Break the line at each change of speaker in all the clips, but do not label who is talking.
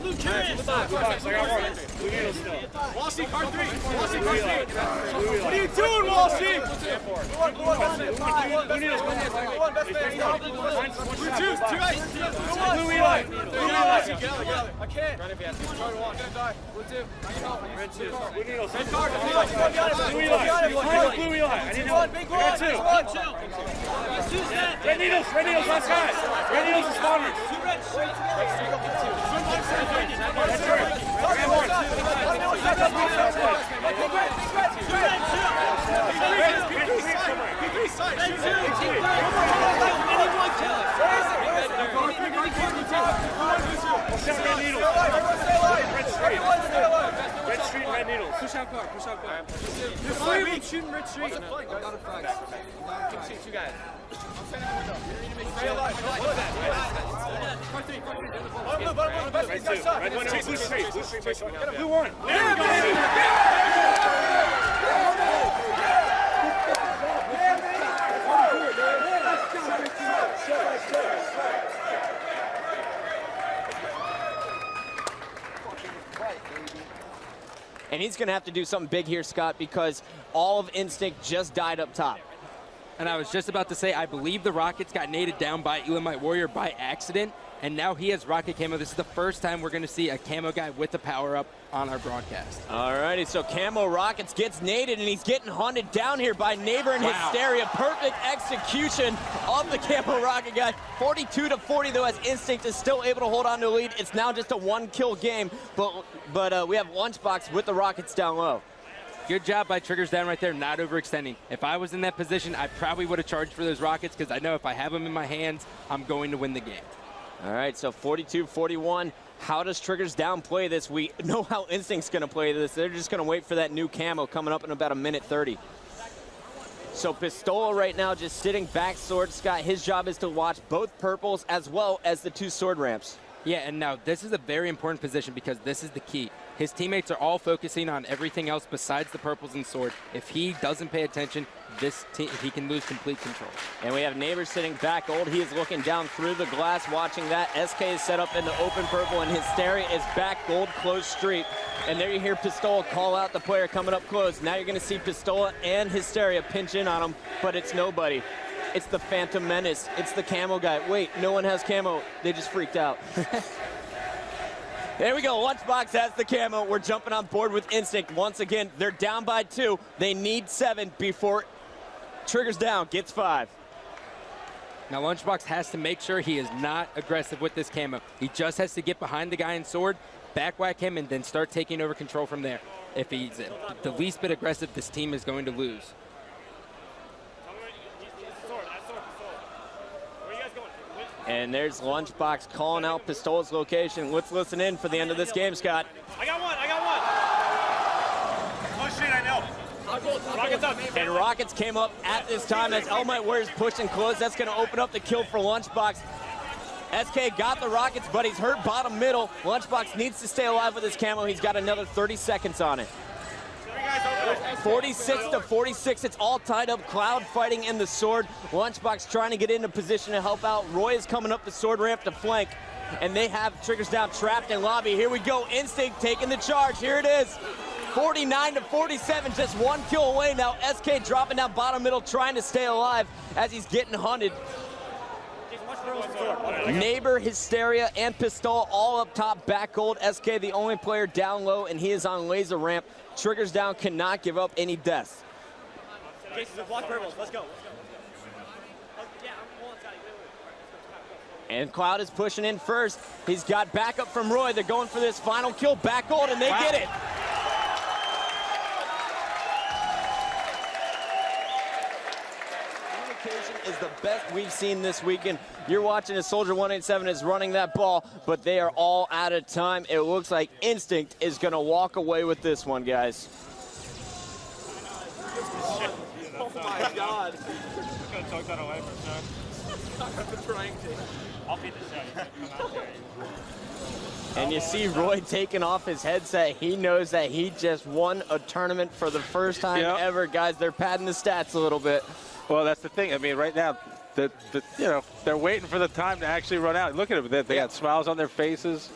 Blue carrots. I got one. Blue needles still. Walshy, card 3. Walshy, card 3. What are you doing, Walshy? Blue needles. Blue 2. 2 guys. Blue Eli. Blue Eli. I can't. Blue 2. Red 2. Blue needles. Red card. Blue Eli. Blue Eli. I need one. I got 2. Red needles. Red needles. Last guy. Red needles is spawners. 2 red streets.
Red street, red needles. Push out car, push out car. You're free, shooting red street. I got a flag.
Two guys.
Blue one.
And he's going to have to do something big here, Scott, because all of Instinct just died up top.
And I was just about to say, I believe the Rockets got naded down by Elamite Warrior by accident, and now he has Rocket Camo. This is the first time we're going to see a Camo guy with the power-up on our broadcast.
All righty, so Camo Rockets gets naded, and he's getting hunted down here by Neighbor and Hysteria. Perfect execution of the Camo Rocket guy. 42-40, though, as Instinct is still able to hold on to a lead. It's now just a one-kill game, but we have Lunchbox with the Rockets down low.
Good job by Triggers Down right there, not overextending. If I was in that position, I probably would have charged for those Rockets because I know if I have them in my hands, I'm going to win the game.
All right, so 42-41. How does Triggers Down play this? We know how Instinct's going to play this. They're just going to wait for that new camo coming up in about a minute 30. So Pistola right now just sitting back sword. Scott, his job is to watch both purples as well as the 2 sword ramps.
Yeah, and now this is a very important position because this is the key. His teammates are all focusing on everything else besides the purples and sword. If he doesn't pay attention, he can lose complete control.
And we have Neighbor sitting back gold. He is looking down through the glass, watching that. SK is set up in the open purple, and Hysteria is back gold, close street. And there you hear Pistola call out the player coming up close. Now you're going to see Pistola and Hysteria pinch in on him, but it's nobody. It's the Phantom Menace. It's the camo guy. Wait, no one has camo. They just freaked out. There we go. Lunchbox has the camo. We're jumping on board with Instinct. Once again, they're down by 2. They need 7 before Triggers Down gets 5.
Now Lunchbox has to make sure he is not aggressive with this camo. He just has to get behind the guy in sword, back whack him, and then start taking over control from there. If he's the least bit aggressive, this team is going to lose.
And there's Lunchbox calling out Pistola's location. Let's listen in for the end of this game, Scott.
I got one. Oh shit, I know. Rockets up.
And Rockets came up at this time as Elamite Warriors pushing close. That's going to open up the kill for Lunchbox. SK got the Rockets, but he's hurt bottom middle. Lunchbox needs to stay alive with his camo. He's got another 30 seconds on it. 46-46, it's all tied up. Cloud fighting in the sword. Lunchbox trying to get into position to help out. Roy is coming up the sword ramp to flank, and they have Triggers Down trapped in lobby. Here we go, Instinct taking the charge. Here it is, 49-47, just 1 kill away now. SK dropping down bottom middle, trying to stay alive as he's getting hunted. Neighbor, Hysteria, and Pistola all up top, back gold. SK the only player down low, and he is on laser ramp. Triggers Down cannot give up any deaths.
Jason, block purples. Let's go.
And Cloud is pushing in first. He's got backup from Roy. They're going for this final kill, back gold, and they get it. Communication is the best we've seen this weekend. You're watching as Soldier 187 is running that ball, but they are all out of time. It looks like Instinct is going to walk away with this one, guys.
Oh my God. I'm going to choke that away for sure.
I'll be the show. You come out there.
And you see Roy taking off his headset. He knows that he just won a tournament for the first time ever. Guys, they're padding the stats a little bit.
Well, that's the thing. I mean, right now, you know, they're waiting for the time to actually run out. Look at them. They got smiles on their faces.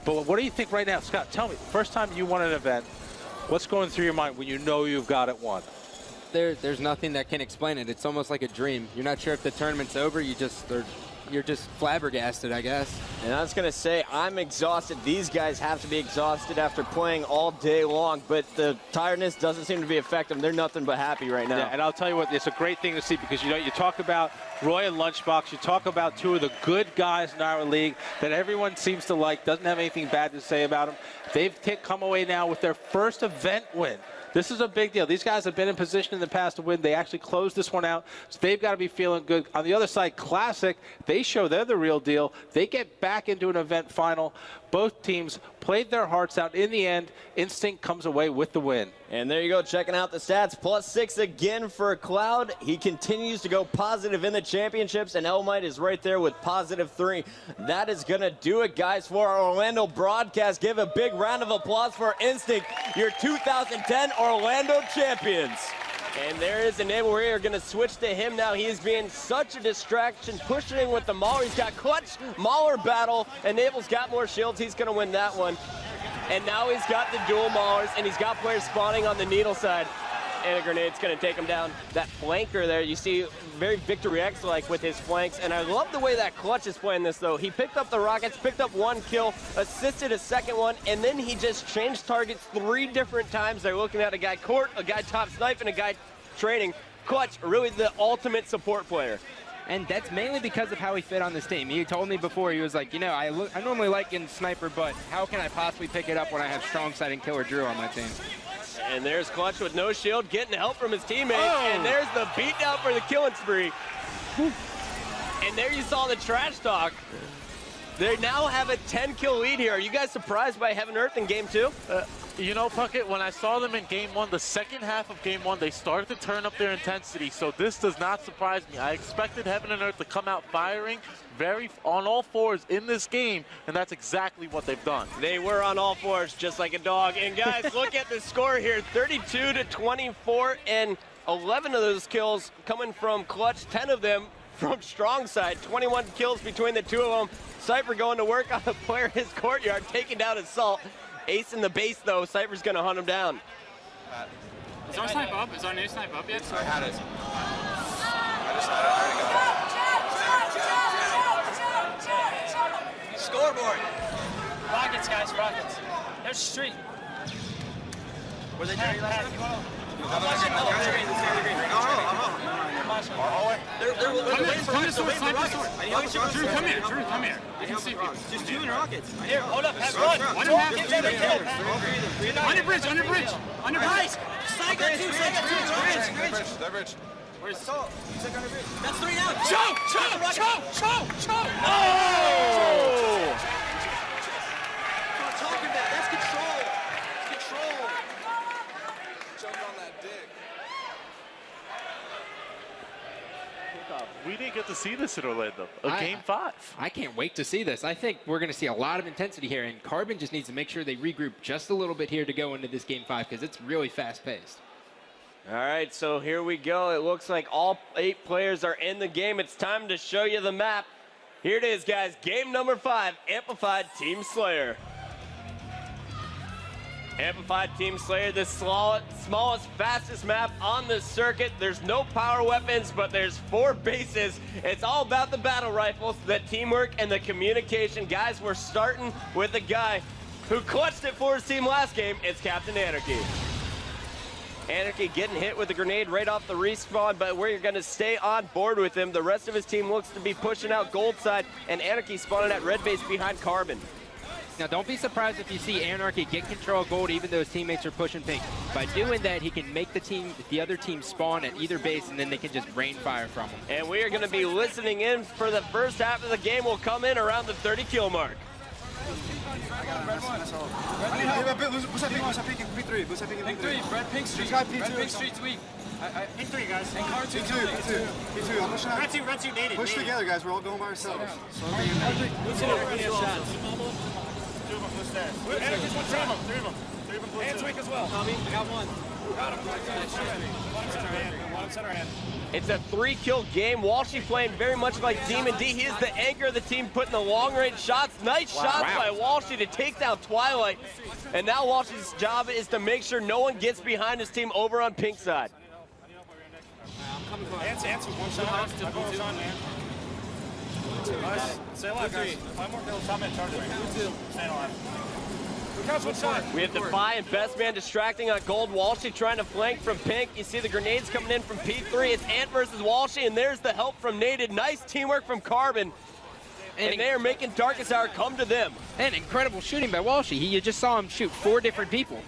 But what do you think right now? Scott, tell me, first time you won an event, what's going through your mind when you know you've got it won?
There's nothing that can explain it. It's almost like a dream. You're not sure if the tournament's over. You're just flabbergasted, I guess.
And I was going to say, I'm exhausted. These guys have to be exhausted after playing all day long, but the tiredness doesn't seem to be affecting them. They're nothing but happy right now.
Yeah, and I'll tell you what, it's a great thing to see because, you know, you talk about Roy and Lunchbox, you talk about two of the good guys in our league that everyone seems to like, doesn't have anything bad to say about them. They've come away now with their first event win. This is a big deal. These guys have been in position in the past to win. They actually closed this one out, so they've got to be feeling good. On the other side, Classic, they show they're the real deal. They get back into an event final. Both teams played their hearts out. In the end, Instinct comes away with the win.
And there you go, checking out the stats. +6 again for Cloud. He continues to go positive in the championships, and Elmite is right there with +3. That is going to do it, guys, for our Orlando broadcast. Give a big round of applause for Instinct, your 2010 Orlando champions. And there is Enable. We are going to switch to him now. He is being such a distraction, pushing with the Mauler. He's got clutch Mauler battle. Enable's got more shields. He's going to win that one. And now he's got the dual Maulers, and he's got players spawning on the needle side. And a grenade's going to take him down. That flanker there, you see, very Victory X-like with his flanks. And I love the way that Clutch is playing this, though. He picked up the rockets, picked up 1 kill, assisted a second one, and then he just changed targets 3 different times. They're looking at a guy court, a guy top snipe, and a guy training. Clutch, really the ultimate support player.
And that's mainly because of how he fit on this team. He told me before, he was like, you know, I normally like getting sniper, but how can I possibly pick it up when I have strong sight and killer Drew on my team?
And there's Clutch with no shield, getting help from his teammate. Oh. And there's the beatdown for the killing spree. And there you saw the trash talk. They now have a 10-kill lead here. Are you guys surprised by Heaven Earth in game 2?
You know, Puckett, when I saw them in game 1, the second half of game 1, they started to turn up their intensity, so this does not surprise me. I expected Heaven and Earth to come out firing on all 4s in this game, and that's exactly what they've done.
They were on all 4s, just like a dog. And guys, look at the score here, 32-24, and 11 of those kills coming from Clutch, 10 of them from strong side, 21 kills between the 2 of them. Cypher going to work on a player in his courtyard, taking down Assault. Ace in the base, though. Cypher's going to hunt him down.
Is our snipe up? Is our new snipe up yet?
I had it.
Scoreboard. Rockets, guys, rockets. There's street.
Were they dirty last time?
Come to the sword, snipe the sword. Drew, come here, Drew, come here. You can see people.
Just 2 rockets.
Here, hold up, have run. 1.5. Under bridge, under bridge. Under bridge.
Side got 2, That bridge.
Where's
the salt? You took under bridge.
That's 3 now. Choke.
Oh!
That's what I'm talking about. That's control. It's control. Jumped on that dick.
We didn't get to see this in Orlando, game 5.
I can't wait to see this. I think we're going to see a lot of intensity here, and Carbon just needs to make sure they regroup just a little bit here to go into this game 5 because it's really fast-paced.
All right, so here we go. It looks like all 8 players are in the game. It's time to show you the map. Here it is, guys. Game number 5, Amplified Team Slayer. Amplified Team Slayer, the smallest, fastest map on the circuit. There's no power weapons, but there's 4 bases. It's all about the battle rifles, the teamwork, and the communication. Guys, we're starting with a guy who clutched it for his team last game. It's Captain Anarchy. Anarchy getting hit with a grenade right off the respawn, but we're going to stay on board with him. The rest of his team looks to be pushing out gold side, and Anarchy spawning at red base behind Carbon.
Now, don't be surprised if you see Anarchy get control of gold even though his teammates are pushing pink. By doing that, he can make the other team spawn at either base, and then they can just rain fire from him.
And we are going to be listening in for the first half of the game. Will come in around the 30 kill mark.
Red pink street. Red pink street's weak.
Pink 3, guys.
And car 2.
P2. I'm pushing out. Red 2, native. Push together, guys. We're all going by ourselves.
Hands weak as well. Tommy, I got one. Got him. Center hand.
It's a 3-kill game. Walshy playing very much like Demon D. He is the anchor of the team, putting the long-range shots. Nice shots by Walshy to take down Twilight. And now Walshy's job is to make sure no one gets behind his team over on pink side.
Answer, one shot. Nice. Stay alive, guys. 5 more kills. Top man charging. Staying alive.
We have Defy and Best Man distracting on gold. Walshy trying to flank from pink. You see the grenades coming in from P3. It's Ant versus Walshy, and there's the help from Nated. Nice teamwork from Carbon. And they are making Darkest Hour come to them.
And incredible shooting by Walshy. You just saw him shoot 4 different people.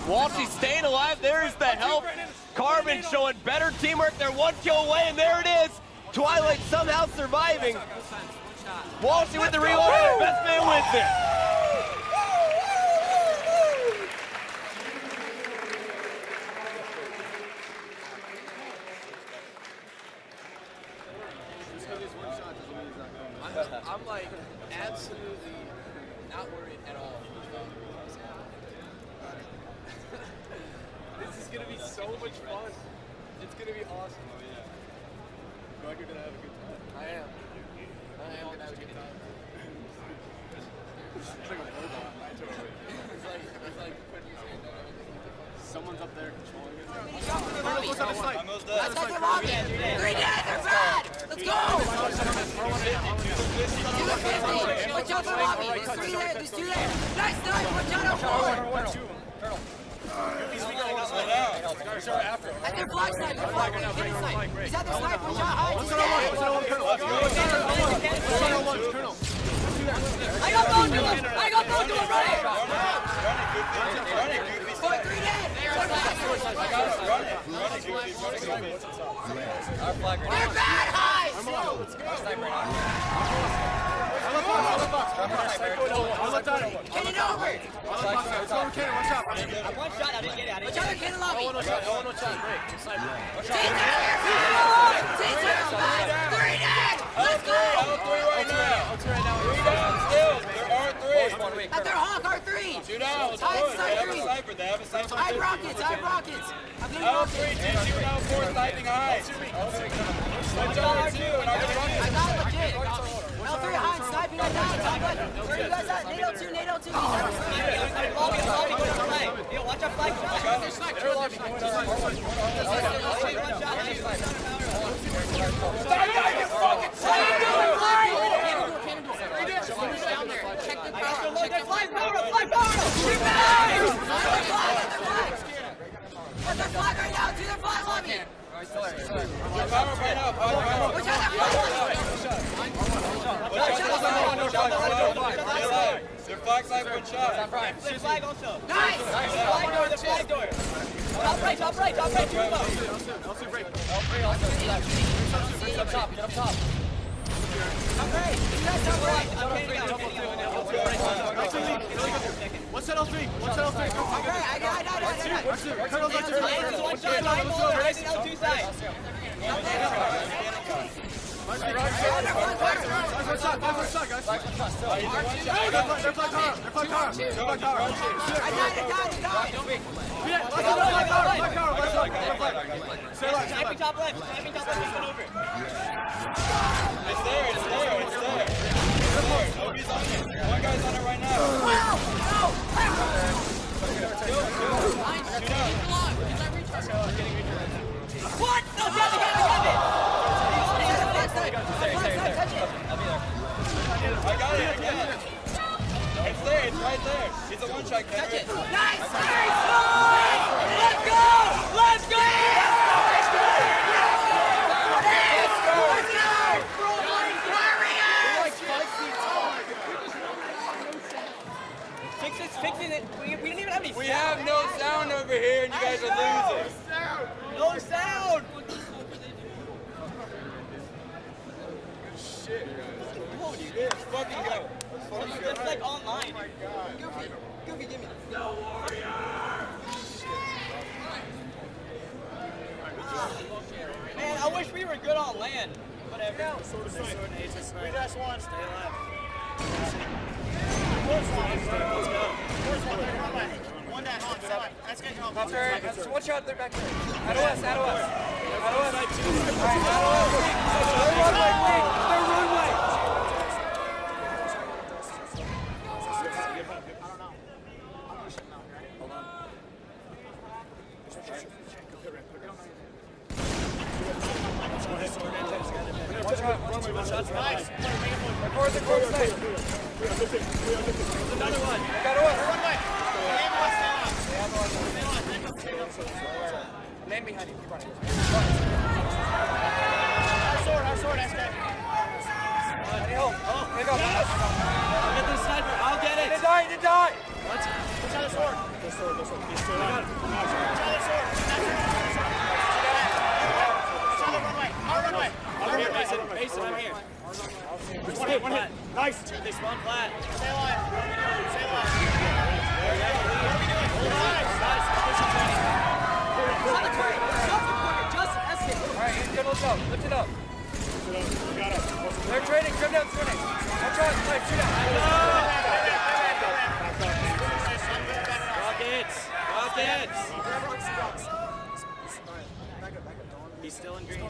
Walshy staying alive. There's the help. Carbon showing better teamwork. They're 1 kill away, and there it is. Twilight somehow surviving. Walshy with the reload, and Best Man wins it.
I'm like absolutely not worried at all. This is gonna be so much fun. It's gonna be awesome. Oh yeah. I feel like you're gonna have a good time. I am gonna have a good time. It's like a robot. It's like someone's up there controlling it. Let's go to the lobby. 3 dead, they're bad. Let's go. Watch out for the lobby. There's 3 there. There's 2 there. Nice snipe. Watch out for at their flag snipe. Their flag snipe. He's at their snipe. Watch out. I got bone to him. I got bone to him. Run it. 3 dead. They're bad highs. Get it over. One shot. I didn't get it. Watch out, cannon lobby. Three dead. Let's go. At their Hawk, R3. 2 down. Sniper. They have a sniper. I have rockets. I'm getting rockets.
L4 sniping high.
I got legit. L3 high, sniping at down. Where are you guys at? NATO 2. Yo, watch our flag.
Their flag side 1 shot.
Their flag also. Nice! The flag door. Top right, 2 of them. Up top. Okay, you guys top right.
What's that L3?
Okay, I got it. One shot, L2 side. Sniping top left, over.
It's there. Nobody's on it. One guy's on it right now.
What? No, get it.
I got it. It's there. It's right there. It's a 1-shot.
Catch it. Nice. Let's go. Fixing it. We didn't even have any sound.
We have no sound over here, and you guys are losing.
No sound.
Shit, guys.
Let's fucking go.
It's like online.
Goofy, give me.
Man, I wish we were good on land. Whatever.
We just won. Stay alive.
Let's go.
One down, on, seven. Let's get home.
That's right. One shot, they're back there. Out of us. Out of us. Their runway.
Nice.
Record the court side.
Another one.
Got us.
Runway.
Land behind you. Keep running.
Our sword, SK.
Any help? Pick up.
I'll get this sniper. I'll get it.
They die.
Let's try the sword. The sword. He's still got it. Try the sword. Try the runway. Our runway. I'm here, Mason, I'm here. One hit. Nice. They spawn flat. Stay alive. Stay alive. What are we doing? Nice.
Alright, he's good. Lift it up. They're trading. Come down, swinging. Watch out. Shoot out.
Rockets. He's still in green.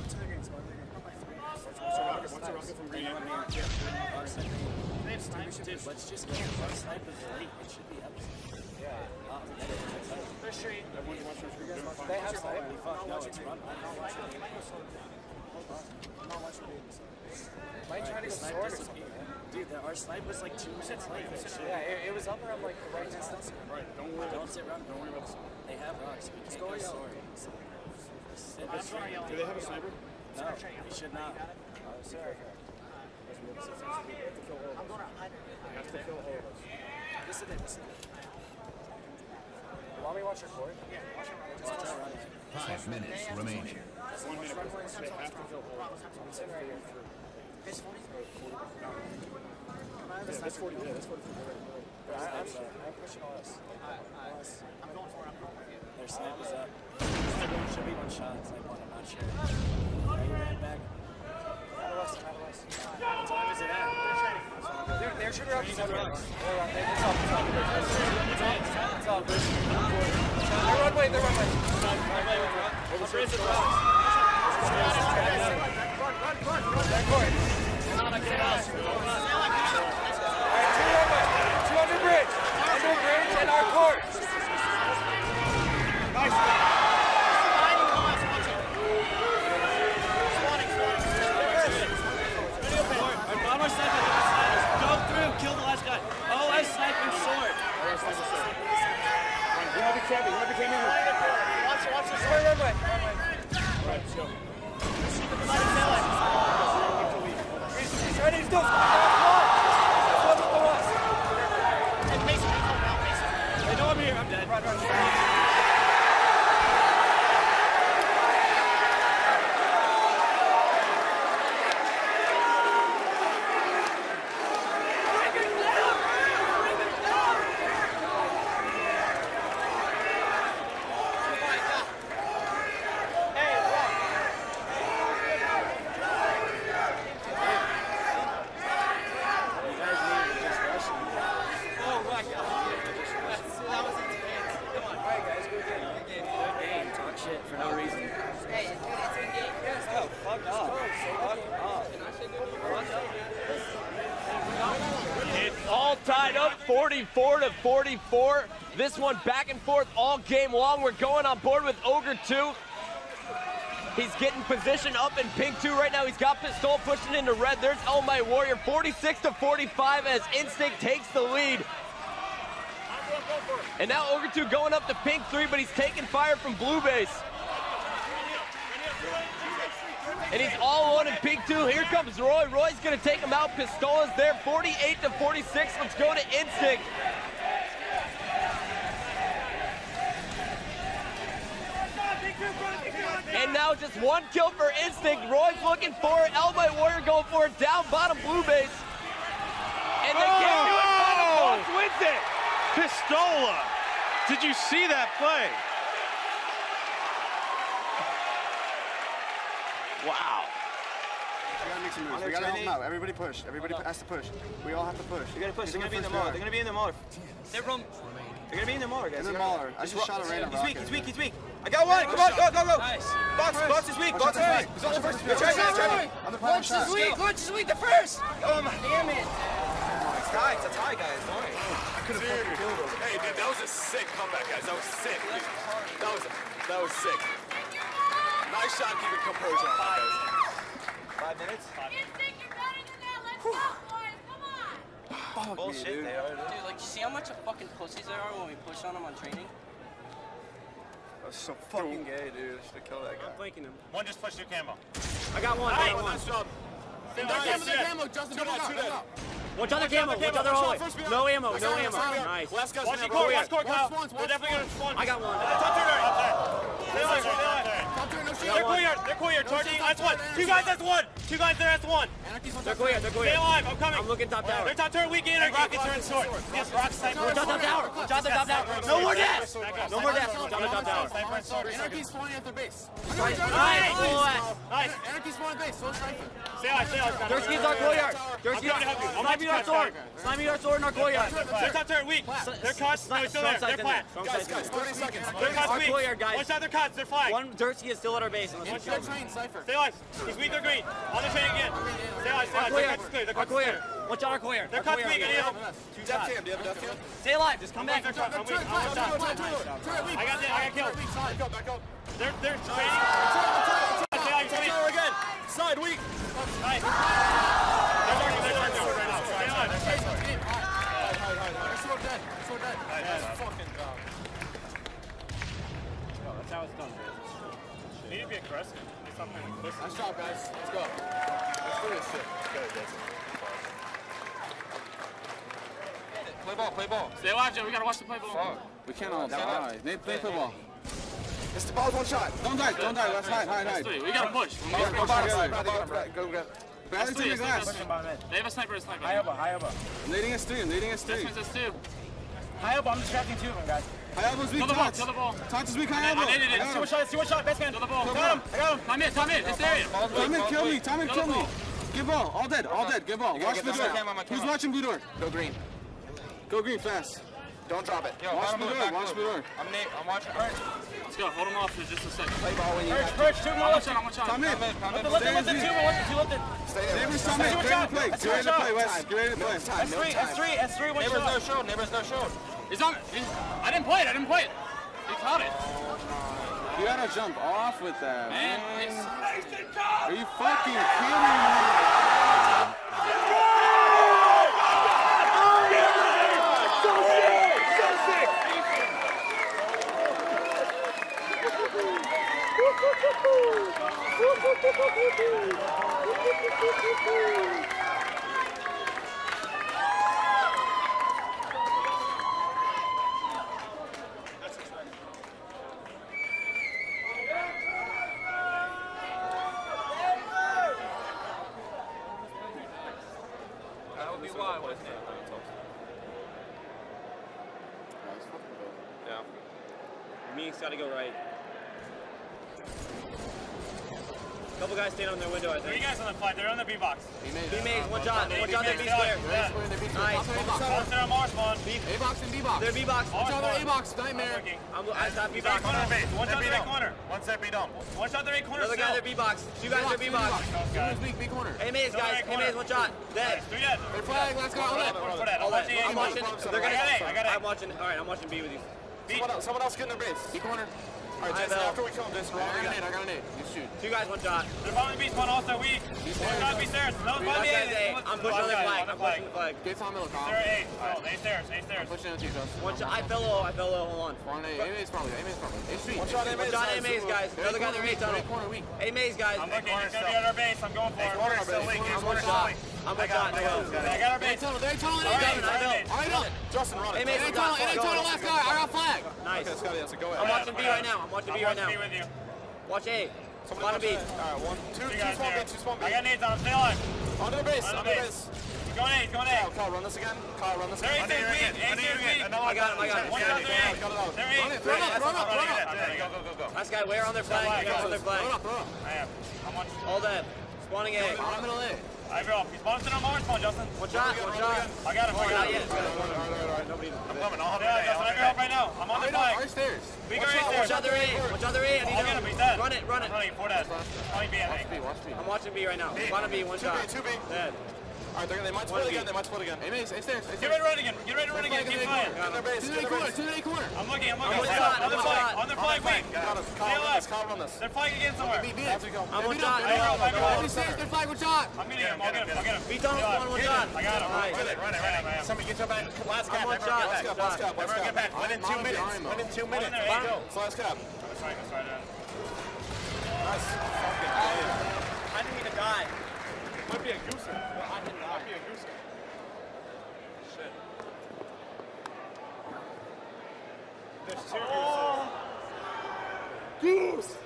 What's a rocket from green?
Dude, let's just get our snipers late. It should be up. They're straight.
They have sniper.
No, it's run.
Might try to go sword or something, man.
Dude, our snipe was like 2 minutes late.
Yeah, it was up around like the right distance.
Right, don't worry.
Don't sit around. Don't worry about it. They have rocks. We can't go sword.
Do they have a sniper?
No, we should not.
Sorry.
Have to kill all of us.
Listen to this.
Want me to watch your court?
5 minutes remaining.
1 minute. They have to kill all of us.
I'm sitting right here.
It's 43.
Yeah, that's 40. Yeah, that's 40.
I'm pushing all this.
I'm going for it. I'm going with you. Their snipe is up. Should be one shot. It's like one. I'm not sure. You ran back.
Out of us.
What time is it at?
They're shooting up. It's up. They're runway. Two under bridge and our court.
Nice. Go through, kill the last guy. OS sniping sword.
You might be camping.
Watch this
Sword runway.
Right, let's go.
He's trying to do
They know I'm here. I'm dead.
Run.
It's all tied up, 44-44. This one back and forth all game long. We're going on board with Ogre 2. He's getting position up in pink 2 right now. He's got Pistol pushing into red. There's Oh My Warrior, 46-45 as Instinct takes the lead. And now Ogre 2 going up to pink 3, but he's taking fire from blue base. And he's all on in pink 2. Here comes Roy. Roy's gonna take him out. Pistol is there, 48-46. Let's go to Instinct. And now just one kill for Instinct. Roy's looking for it. Oh My Warrior going for it. Down bottom blue base. and they can't do it. Final Boss wins it.
Pistola. Did you see that play? Wow.
We gotta make some moves. We gotta help them out. Everybody push. Everybody has to push. We all have to push.
You gotta push. They're gonna be in the mauler. They're gonna be in the mauler. They're gonna be in the mauler, guys.
In the mauler. I just shot a random rocket.
He's weak. He's weak. I got one. Come on, go.
Nice.
Box is weak. Box is weak.
I'm the final shot.
Lunch is weak. The first. Oh my, damn it. It's high, guys. Don't worry.
I could have fucking killed him.
Hey, dude, that was a sick comeback, guys. That was sick. That was sick. Nice shot keeping composure on that, guys.
5 minutes.
You think you're better than that? Let's go, boys. Come on.
Bullshit. They are.
Dude, like, you see how much of fucking pussies there are when we push on them on training?
That was so fucking gay, dude. I should have killed that guy.
I'm flanking him.
One just pushed your camo.
I got one.
Hey, nice job.
Watch other camo. Watch other hallway. No ammo. No ammo. Nice.
Last guy's
Watch your core, Kyle. We're definitely going to spawn.
I got one.
They're clear. Charging. That's one. Two guys, that's one. Two guys there, that's one.
They're clear.
Stay alive. I'm coming.
I'm looking top tower.
They're top turret, weak energy. Rockets are in sword. Yes, Rock's sniper.
Watch out top tower. Watch out the top tower. No more deaths. No more deaths. Watch out the top tower.
Anarchy's spawning at their base.
Nice.
Nice.
Anarchy's spawning base. So striker.
Stay alive.
Durski's our courtyard. Sniping our sword. Sniping our sword in our courtyard.
They're top turret, weak. They're cuts. No, he's still there. They're flat.
Guys, 30 seconds.
They're cuts,
Our
weak.
courtyard, guys.
Watch out, they're cuts. They're flying.
One Dursky is still at our base.
Get your train, Cypher.
Stay alive. He's weak, they're green. On the train again. Stay alive. They're cuts clear. They're
Our
cuts clear.
courtyard. Watch out our courtyard.
They're cuts weak. I need help.
Death cam. Do you have a death cam?
Stay alive. Just come back.
I'm weak. I'm weak. I got killed.
Back up.
They're training. Stay alive. Stay alive again.
Side weak.
Nice. They're darting right now. Stay alive.
So dead. Fucking dumb.
That's how it's done, guys. Need to be aggressive. Do something like this.
Nice job, guys. Let's go. Let's do this shit.
Play ball.
Stay alive, Joe. We gotta watch the play ball.
We can't all die. They play football. It's the ball's one shot. Don't die. Let's hide.
We gotta push.
Go grab. Balance in the glass.
They have a sniper.
High up.
Leading us three.
This one's us too.
High up. I'm distracting two of them, guys.
Hayabu's weak.
Kill the ball.
Tots is weak.
I
Hayabu.
did it.
See what shot. Best man.
Kill the ball.
I got him.
Time in. This area.
Time in, kill me. Give ball. All dead. Give ball. Watch blue door. Who's watching blue door? Go green. Go green fast. Don't drop it. Watch blue door.
I'm watching. All right.
Let's go. Hold him off for just a second.
Play ball when you
Perch, shoot him all up.
I'm one shot.
Come in.
Let them two.
Stay there. Neighbors, come in. Get ready to play. Wes. Get ready to play.
S3, one shot.
Neighbors no show.
I didn't play it. He caught it.
You gotta jump off with that,
Man,
Are you fucking kidding me?
That would be why, wasn't it?
Yeah. Meek's got to go right. Couple guys stand on their window, I
Three
think.
guys on the flat. They're on the B box.
B-maze, one shot. Watch out their B square. Nice.
Both are on Mars spawn.
A-box and B-box.
Their B-box.
Watch out their A-box. Nightmare.
I stopped
He's
B-box.
on corner base. One shot the right corner.
One set beat on.
One shot the right corner.
Another guy their B-box. Two guys their B-box.
Who's weak? B-corner.
A-maze, guys. A-maze, one shot. Dead.
Three dead.
They're flag. Let's go.
I'm watching A.
I'm watching. They're gonna.
I got it.
I'm watching. All right, I'm watching B with you.
Someone else get in their base.
B-corner.
All right, Jason, after we kill him, Jason,
I got a nade. You shoot.
Two guys, one shot.
They're bombing the B spawn also weak. One shot B stairs. Another
One
bomb
guy's A.
A.
I'm pushing on the flag. I'm pushing the flag.
Get Tom Miller, Kyle.
They're A. Oh, A stairs.
Pushing into you, Justin.
One shot. I fell low. Hold on.
Spawn A. A-maze probably. A-street.
One shot,
One shot A-maze, guys. Another guy their A tunnel.
Corner weak.
A-maze, guys.
I'm looking. He's going to be at our base. I'm going for it. Corner's still weak.
I'm one shot. I'm one shot.
I got our base.
They're tunnel.
I know.
Justin, run it.
A-maze, one shot.
tunnel. Last guy. I got flag.
Nice.
Okay, Scotty, that's a go ahead.
I'm watching B right now.
I'm watching B with you.
Watch A.
Somebody watch that. All right, 1, 2, 2 small B, 2 small B.
I got nades on him. Stay alive.
Under the base, under the base.
He's going A, he's going A.
Kyle, run this again. Kyle, run this
There
again.
he is, weak.
I got him, I got him.
One shot, there he is.
Got it out.
There he is.
Throw it up, throw it up, throw it up.
Go.
Last guy, where on their flag? You guys on their flag.
Throw it up, throw it up.
I am. I'm on.
All that. Spawning A.
I'm middle A.
I drop. He's bouncing on my spawn, Justin.
One shot, one shot.
I got him, I got
Not
him.
yet.
Alright, nobody.
I'm coming, I'll have it. Justin, I drop right now. I'm on the flag.
Our stairs.
We go
Watch
right
out,
there.
they're A. Watch out, they're A. I need
I'll get him, he's dead.
Run it, run it.
I'm running, 4 dead. Only B, I think.
Watch B.
I'm watching B right now. Spawning B, one shot.
2B.
Dead.
Alright, they might split again. They might split again. Hey, Mace, A stairs.
Get ready to run again. Get ready to run again. Keep flying.
Get their base. Get their base. To the corner.
I'm looking.
one shot,
On the
one
flag.
shot.
On the flag, wait.
Kyle, run this. Kyle, run this.
They're flying again somewhere.
As we go.
I'm one shot.
Every stairs, they're flag, one shot.
I'm gonna get him. I'll get him.
Beat down one shot.
I got him.
Nice.
Run it.
Somebody get your back. Last cap.
One shot.
Last cap. Everyone get back. Within 2 minutes. Within 2 minutes.
There you go.
It's last cap.
That's right.
Nice. Fucking
I didn't mean to die.
might be a gooser. Might be a gooser. Shit. There's 2 gooses. Goose!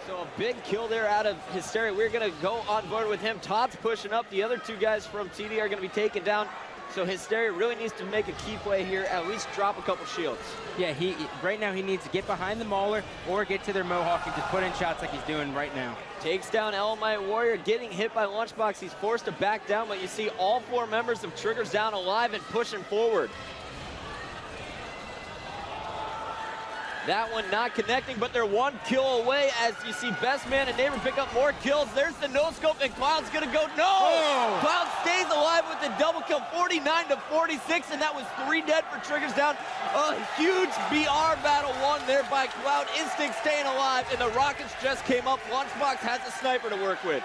So a big kill there out of Hysteria. We're going to go on board with him. Todd's pushing up. The other 2 guys from TD are going to be taken down. So Hysteria really needs to make a key play here, at least drop a couple shields.
Yeah, right now he needs to get behind the Mauler or get to their Mohawk and just put in shots like he's doing right now.
Takes down Elamite Warrior, getting hit by Lunchbox. He's forced to back down, but you see all 4 members of Triggers down alive and pushing forward. That one not connecting, but they're 1 kill away as you see Best Man and Neighbor pick up more kills. There's the no-scope, and Cloud's gonna go, no!
Oh.
Cloud stays alive with the double kill, 49-46, and that was 3 dead for Triggers down. A huge BR battle won there by Cloud. Instinct staying alive, and the Rockets just came up. Lunchbox has a sniper to work with.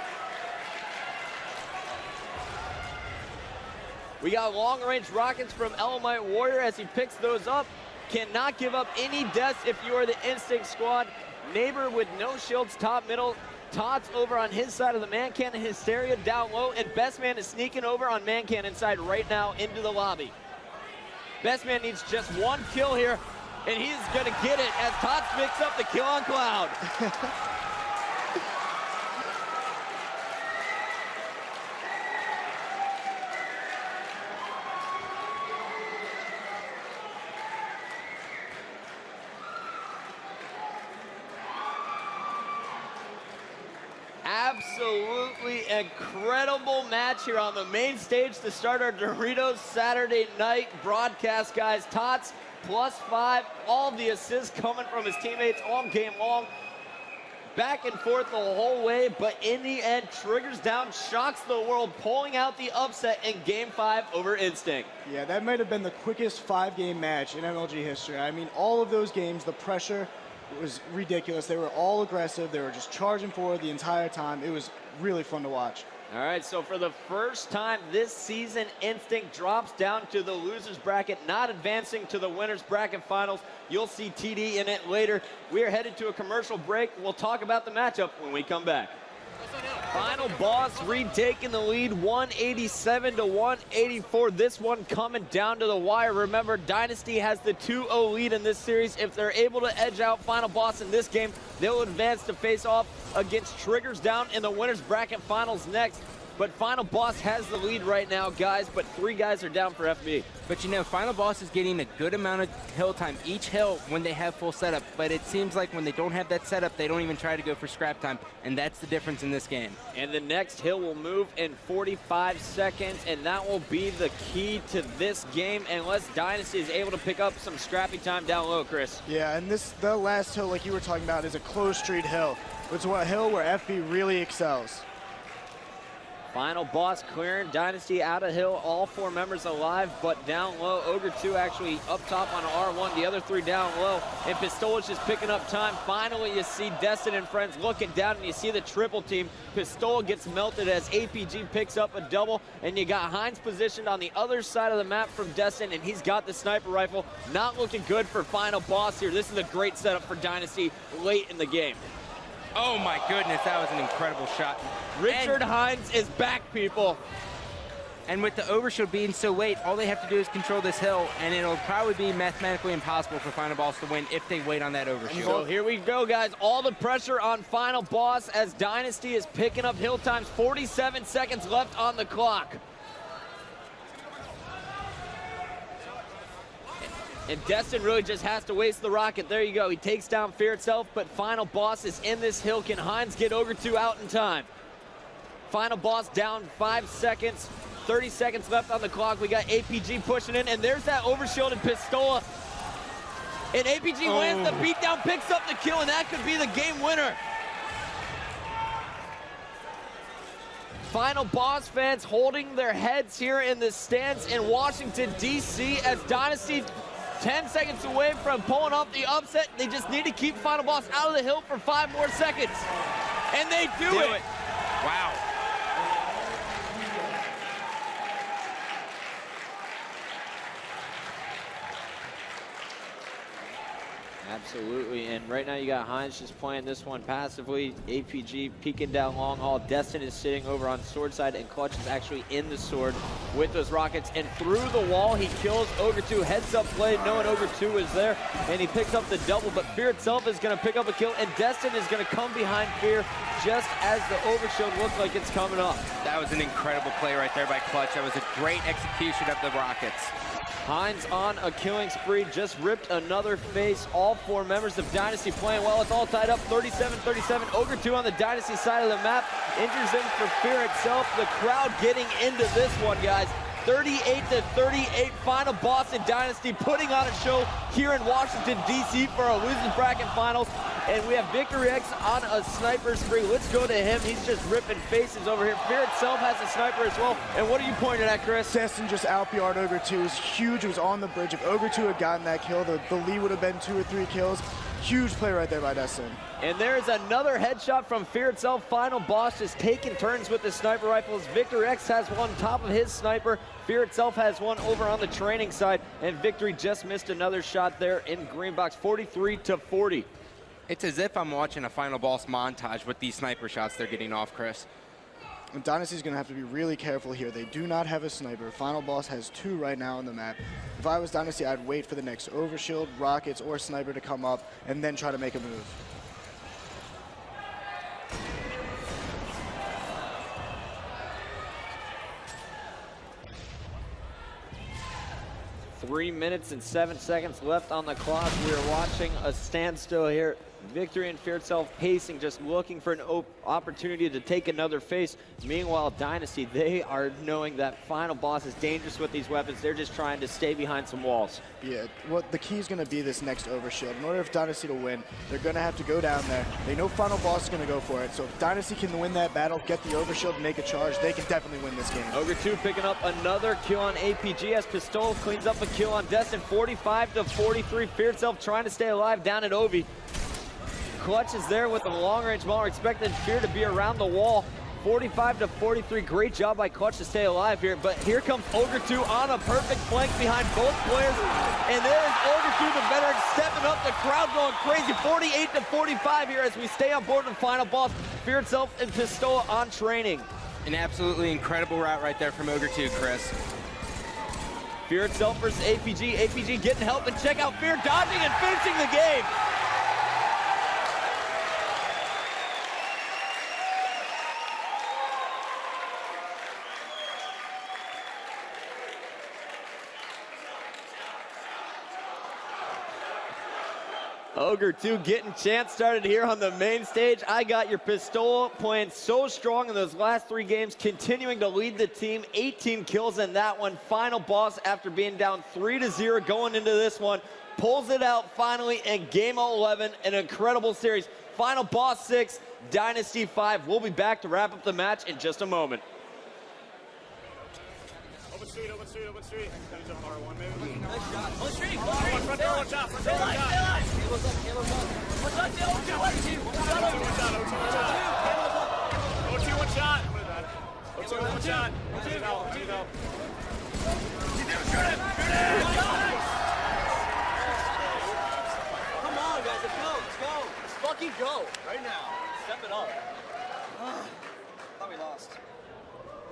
We got long-range rockets from Elamite Warrior as he picks those up. Cannot give up any deaths if you are the Instinct squad. Neighbor with no shields, top, middle. Todd's over on his side of the Man Cannon. Hysteria down low, and Best Man is sneaking over on Man Cannon side right now into the lobby. Best Man needs just 1 kill here, and he's going to get it as Todd picks up the kill on Cloud. Absolutely incredible match here on the main stage to start our Doritos Saturday night broadcast, guys. Tots +5, all the assists coming from his teammates all game long. Back and forth the whole way, but in the end, Triggers down, shocks the world, pulling out the upset in Game 5 over Instinct.
Yeah, that might have been the quickest 5-game match in MLG history. I mean, all of those games, the pressure was ridiculous. They were all aggressive. They were just charging forward the entire time. It was really fun to watch.
All right, so for the first time this season, Instinct drops down to the losers bracket, not advancing to the winners bracket finals. You'll see TD in it later. We are headed to a commercial break. We'll talk about the matchup when we come back. Final boss retaking the lead, 187-184. This one coming down to the wire. Remember, Dynasty has the 2-0 lead in this series. If they're able to edge out Final Boss in this game, they'll advance to face off against Triggers down in the winners bracket finals next. But Final Boss has the lead right now, guys, but 3 guys are down for FB.
But you know, Final Boss is getting a good amount of hill time each hill when they have full setup. But it seems like when they don't have that setup, they don't even try to go for scrap time. And that's the difference in this game.
And the next hill will move in 45 seconds, and that will be the key to this game unless Dynasty is able to pick up some scrappy time down low, Chris.
Yeah, and the last hill, like you were talking about, is a closed street hill. It's a hill where FB really excels.
Final boss clearing, Dynasty out of hill, all 4 members alive, but down low. Ogre 2 actually up top on R1, the other 3 down low, and Pistola just picking up time. Finally, you see Destin and friends looking down, and you see the triple team. Pistola gets melted as APG picks up a double, and you got Hines positioned on the other side of the map from Destin, and he's got the sniper rifle. Not looking good for Final Boss here. This is a great setup for Dynasty late in the game.
Oh my goodness, that was an incredible shot.
Richard Hines is back, people.
And with the overshield being so late, all they have to do is control this hill, and it'll probably be mathematically impossible for Final Boss to win if they wait on that overshield.
So here we go, guys. All the pressure on Final Boss as Dynasty is picking up hill times. 47 seconds left on the clock. And Destin really just has to waste the rocket. There you go. He takes down Fear Itself, but Final Boss is in this hill. Can Hines get OGRE2 out in time? Final Boss down 5 seconds. 30 seconds left on the clock. We got APG pushing in, and there's that overshielded Pistola. And APG lands the beatdown, picks up the kill, and that could be the game winner. Final Boss fans holding their heads here in the stands in Washington, D.C. as Dynasty 10 seconds away from pulling off the upset. They just need to keep Final Boss out of the hill for 5 more seconds. And they do it.
Wow.
Absolutely, and right now you got Hines just playing this one passively. APG peeking down long haul. Destin is sitting over on sword side, and Clutch is actually in the sword with those rockets. And through the wall, he kills OGRE2. Heads up play, knowing OGRE2 is there, and he picks up the double. But Fear Itself is going to pick up a kill, and Destin is going to come behind Fear just as the overshield looks like it's coming up.
That was an incredible play right there by Clutch. That was a great execution of the rockets.
Hines on a killing spree, just ripped another face. All 4 members of Dynasty playing well. It's all tied up, 37-37. OGRE2 on the Dynasty side of the map. Injures him for Fear Itself. The crowd getting into this one, guys. 38-38, Final Boss in Dynasty putting on a show here in Washington, D.C. for our losers bracket finals. And we have Victory X on a sniper spree. Let's go to him. He's just ripping faces over here. Fear Itself has a sniper as well. And what are you pointing at, Chris?
Destin just out-PR'd OGRE2. It was huge. It was on the bridge. If OGRE2 had gotten that kill, the lead would have been 2 or 3 kills. Huge play right there by Destin.
And there's another headshot from Fear Itself. Final Boss just taking turns with the sniper rifles. Victor X has one top of his sniper. Fear Itself has one over on the training side. And Victory just missed another shot there in green box, 43-40.
It's as if I'm watching a Final Boss montage with these sniper shots they're getting off, Chris.
And Dynasty's going to have to be really careful here. They do not have a sniper. Final Boss has 2 right now on the map. If I was Dynasty, I'd wait for the next overshield, rockets, or sniper to come up, and then try to make a move.
Three minutes and 7 seconds left on the clock. We are watching a standstill here. Victory and Fear Itself pacing, just looking for an opportunity to take another face. Meanwhile, Dynasty, they are knowing that Final Boss is dangerous with these weapons. They're just trying to stay behind some walls.
Yeah, what the key is going to be this next overshield. In order for Dynasty to win, they're going to have to go down there. They know Final Boss is going to go for it. So if Dynasty can win that battle, get the overshield, make a charge, they can definitely win this game.
OGRE2 picking up another kill on APG as Pistola cleans up a kill on Destin. 45-43. Fear Itself trying to stay alive down at Ovi. Clutch is there with a long-range mauler. Expected Fear to be around the wall. 45-43. Great job by Clutch to stay alive here. But here comes OGRE2 on a perfect flank behind both players. And there is OGRE2, the veteran, stepping up. The crowd going crazy. 48-45 here as we stay on board with Final Boss. Fear Itself and Pistola on training.
An absolutely incredible route right there from OGRE2, Chris.
Fear Itself versus APG. APG getting help, and check out Fear dodging and finishing the game. OGRE2 getting chance started here on the main stage. I got your Pistola playing so strong in those last 3 games, continuing to lead the team. 18 kills in that one. Final Boss, after being down 3-0 going into this one, pulls it out finally in game 11. An incredible series. Final Boss 6, Dynasty 5. We'll be back to wrap up the match in just a moment.
Open street, open street, open street. Can you jump R1 maybe?
Nice shot. On street.
Front door, one shot, front door, one shot.
Camo's up, Camo's up. One shot, O2, one shot.
O2, one shot. I'm gonna die. O2, one shot. O2, help, O2, help.
Shoot him, shoot him. Come on, guys, let's go, let's go. Let's fucking go, right now. Step it up. Thought we lost.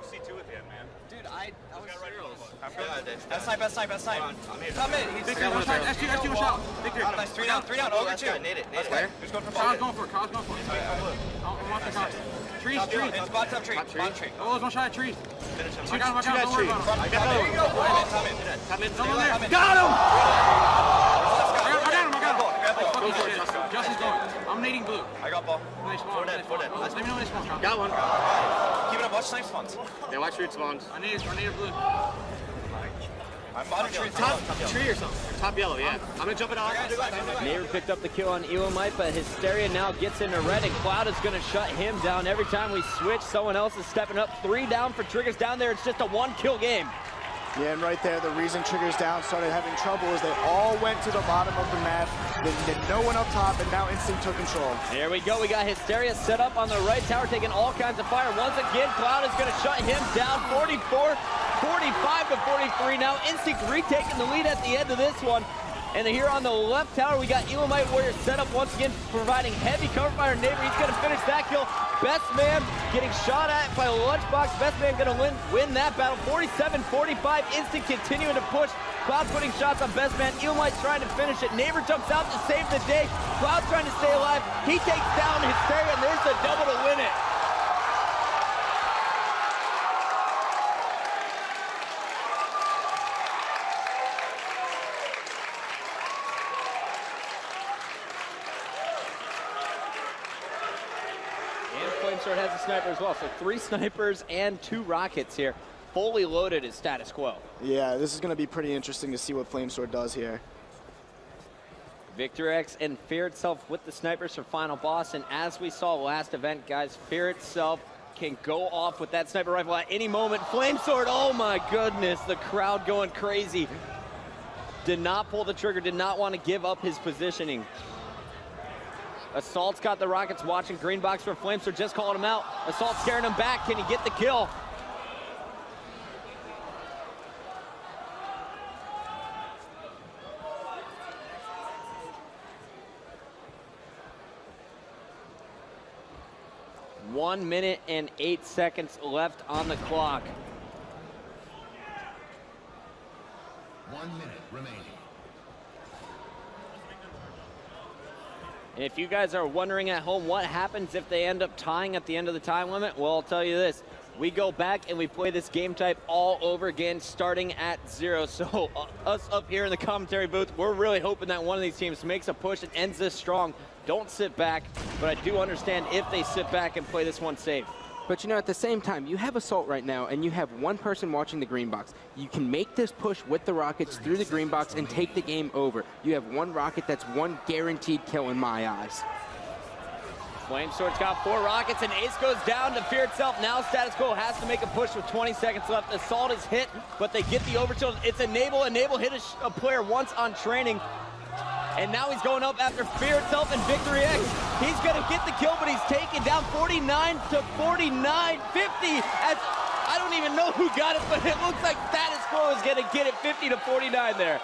C2 at the end.
Dude, I was serious.
Best snipe, best snipe, best snipe. Come in. He's
SG, shot. Victor.
Nice, 3 down, 3 down. Over 2. Need it. Who's going for ball?
Kyle's going for it. Kyle's going for it. I'm watching Kyle. Trees, trees.
It's bot top tree. Bot tree.
Oh, there's one shot at trees.
Finish him.
I got him, I got him. Don't worry about him.
There you go. Come in.
Come in. Got him! I got him. Justin's going. I'm nading blue.
I got ball.
Nice spawn.
Let
me know when they spawn.
Got one.
Keep it up. Watch snipe spawns.
Yeah, watch root spawns.
I need blue.
I'm bottom tree.
Top tree or something. Top yellow, yeah. I'm gonna jump it off.
Neighbor picked up the kill on Elamite, but Hysteria now gets into red, and Cloud is going to shut him down. Every time we switch, someone else is stepping up. 3 down for Triggers down there. It's just a 1-kill game.
Yeah, and right there, the reason Triggers down started having trouble is they all went to the bottom of the map. They did no one up top, and now Instinct took control.
There we go. We got Hysteria set up on the right tower, taking all kinds of fire. Once again, Cloud is going to shut him down. 44, 45 to 43 now. Instinct retaking the lead at the end of this one. And here on the left tower, we got Elamite Warrior set up once again, providing heavy cover fire. Neighbor, he's going to finish that kill. Best Man getting shot at by Lunchbox. Best Man going to win that battle. 47-45. Instinct continuing to push. Cloud putting shots on Best Man. Elamite trying to finish it. Neighbor jumps out to save the day. Cloud trying to stay alive. He takes down Hysteria, and there's the double to win it. Flamesword has a sniper as well, so 3 snipers and 2 rockets here. Fully loaded is status quo.
Yeah, this is going to be pretty interesting to see what Flamesword does here.
Victor X and Fear Itself with the snipers for final boss, and as we saw last event, guys, Fear Itself can go off with that sniper rifle at any moment. Flamesword, oh my goodness, the crowd going crazy. Did not pull the trigger, did not want to give up his positioning. Assault's got the rockets watching. Green box for Flamesword, just calling him out. Assault scaring him back. Can he get the kill? One minute and 8 seconds left on the clock.
1 minute remaining.
And if you guys are wondering at home what happens if they end up tying at the end of the time limit, well, I'll tell you this. We go back and we play this game type all over again, starting at 0. So us up here in the commentary booth, we're really hoping that one of these teams makes a push and ends this strong. Don't sit back, but I do understand if they sit back and play this one safe.
But you know, at the same time, you have Assault right now, and you have one person watching the green box. You can make this push with the rockets through the green box and take the game over. You have one rocket, that's one guaranteed kill in my eyes.
Flamesword's got 4 rockets, and Ace goes down to Fear Itself. Now status quo has to make a push with 20 seconds left. Assault is hit, but they get the overkill. It's Enable. Enable hit a player once on training. And now he's going up after Fear Itself and Victory X. He's going to get the kill, but he's taken down 49 to 49, 50. As I don't even know who got it, but it looks like status quo is going to get it 50 to 49 there.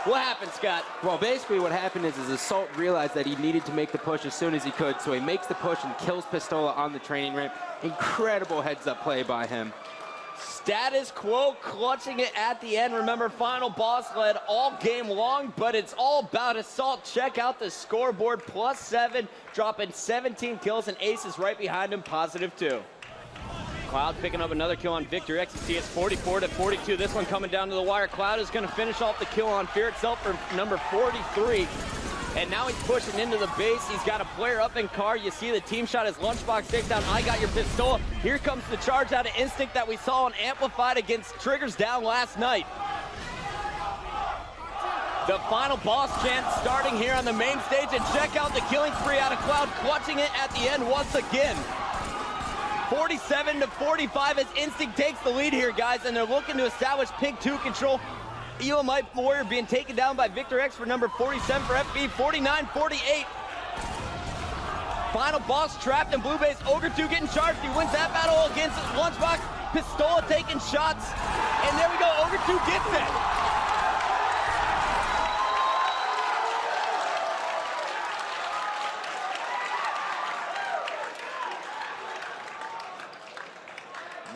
What happened, Scott?
Well, basically what happened is Assault realized that he needed to make the push as soon as he could, so he makes the push and kills Pistola on the training ramp. Incredible heads-up play by him.
Status quo clutching it at the end. Remember, final boss led all game long, but it's all about Assault. Check out the scoreboard, +7, dropping 17 kills, and Ace is right behind him, +2. Cloud picking up another kill on Victor X. You see it's 44 to 42. This one coming down to the wire. Cloud is going to finish off the kill on Fear Itself for number 43. And now he's pushing into the base. He's got a player up in car. You see the team shot as Lunchbox takedown. I got your pistol. Here comes the charge out of Instinct that we saw on Amplified against Triggers down last night. The final boss chant starting here on the main stage, and check out the killing spree out of Cloud, clutching it at the end once again. 47 to 45 as Instinct takes the lead here, guys, and they're looking to establish Pink 2 control. Elamite Warrior being taken down by Victor X for number 47 for FB, 49-48. Final boss trapped in blue base. Ogre 2 getting charged. He wins that battle against Lunchbox. Pistola taking shots. And there we go. Ogre 2 gets it.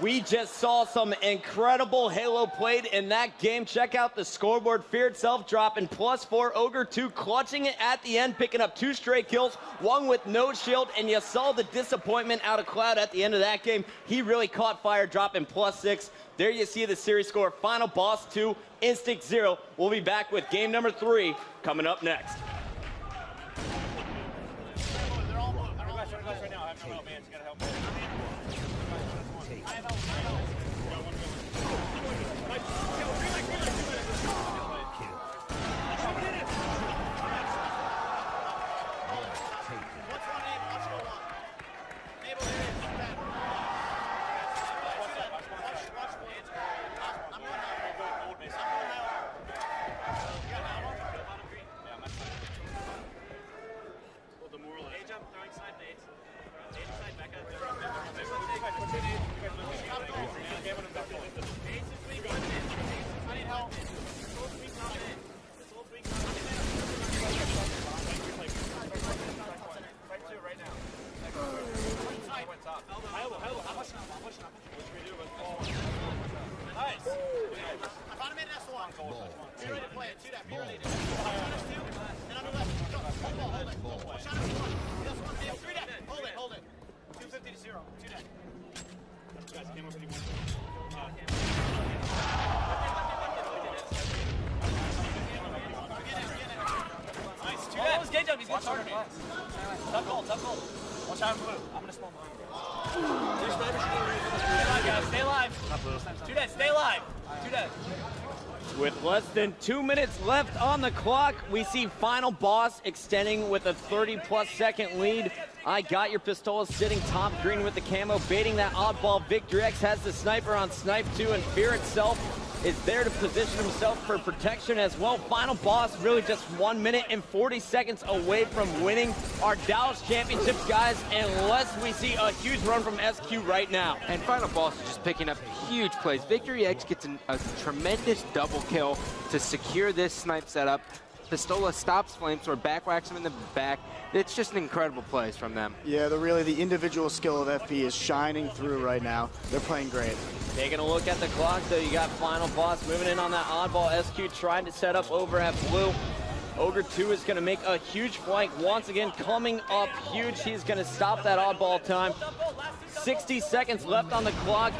We just saw some incredible Halo played in that game. Check out the scoreboard. Fear itself dropping +4. Ogre 2 clutching it at the end, picking up 2 straight kills, one with no shield, and you saw the disappointment out of Cloud at the end of that game. He really caught fire, dropping +6. There you see the series score. Final boss 2, Instinct 0. We'll be back with game number 3 coming up next.
Tough goal. Watch out, blue. I'm gonna small mine. Stay alive, guys. Stay alive. 2 dead. Stay alive. 2 dead.
With less than 2 minutes left on the clock, we see final boss extending with a 30+ second lead. I got your Pistola sitting top green with the camo, baiting that oddball. Victory X has the sniper on Snipe 2, and Fear itself is there to position himself for protection as well. Final boss really just 1 minute and 40 seconds away from winning our Dallas Championships, guys, unless we see a huge run from SQ right now.
And Final Boss is just picking up huge plays. Victory X gets a tremendous double kill to secure this snipe setup. Pistola stops Flamesword, backwhacks him in the back. It's just an incredible plays from them.
Yeah, the individual skill of FP is shining through right now. They're playing great.
Taking a look at the clock, though, you got Final Boss moving in on that oddball. SQ trying to set up over at blue. Ogre 2 is going to make a huge flank once again, coming up huge. He's going to stop that oddball time. 60 seconds left on the clock,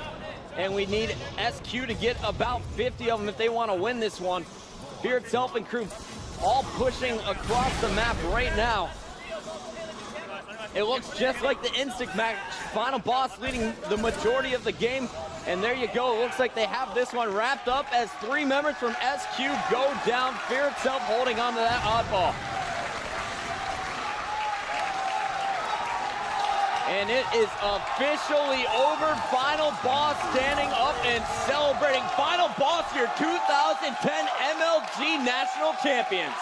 and we need SQ to get about 50 of them if they want to win this one. Fear itself and crew all pushing across the map right now. It looks just like the Instinct match. Final Boss leading the majority of the game. And there you go. It looks like they have this one wrapped up as 3 members from SQ go down. Fear itself holding on to that oddball. And it is officially over. Final Boss standing up and celebrating. Final Boss, your 2010 MLG National Champions.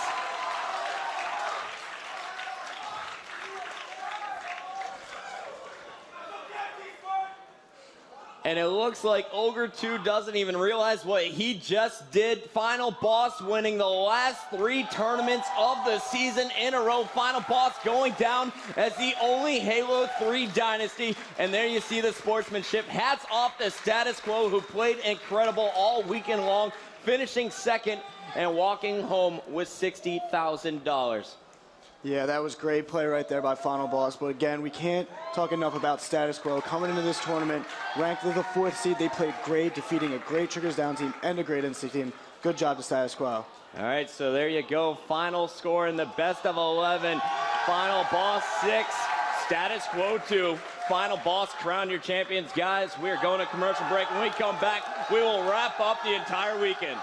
And it looks like Ogre 2 doesn't even realize what he just did. Final Boss winning the last 3 tournaments of the season in a row. Final Boss going down as the only Halo 3 dynasty. And there you see the sportsmanship. Hats off to Status Quo, who played incredible all weekend long, finishing second and walking home with $60,000.
Yeah, that was great play right there by Final Boss. But again, we can't talk enough about Status Quo. Coming into this tournament, ranked as the 4th seed, they played great, defeating a great Triggers Down team and a great Instinct team. Good job to Status Quo.
All right, so there you go. Final score in the best of 11. Final Boss 6, Status Quo 2. Final Boss, crown your champions. Guys, we're going to commercial break. When we come back, we will wrap up the entire weekend.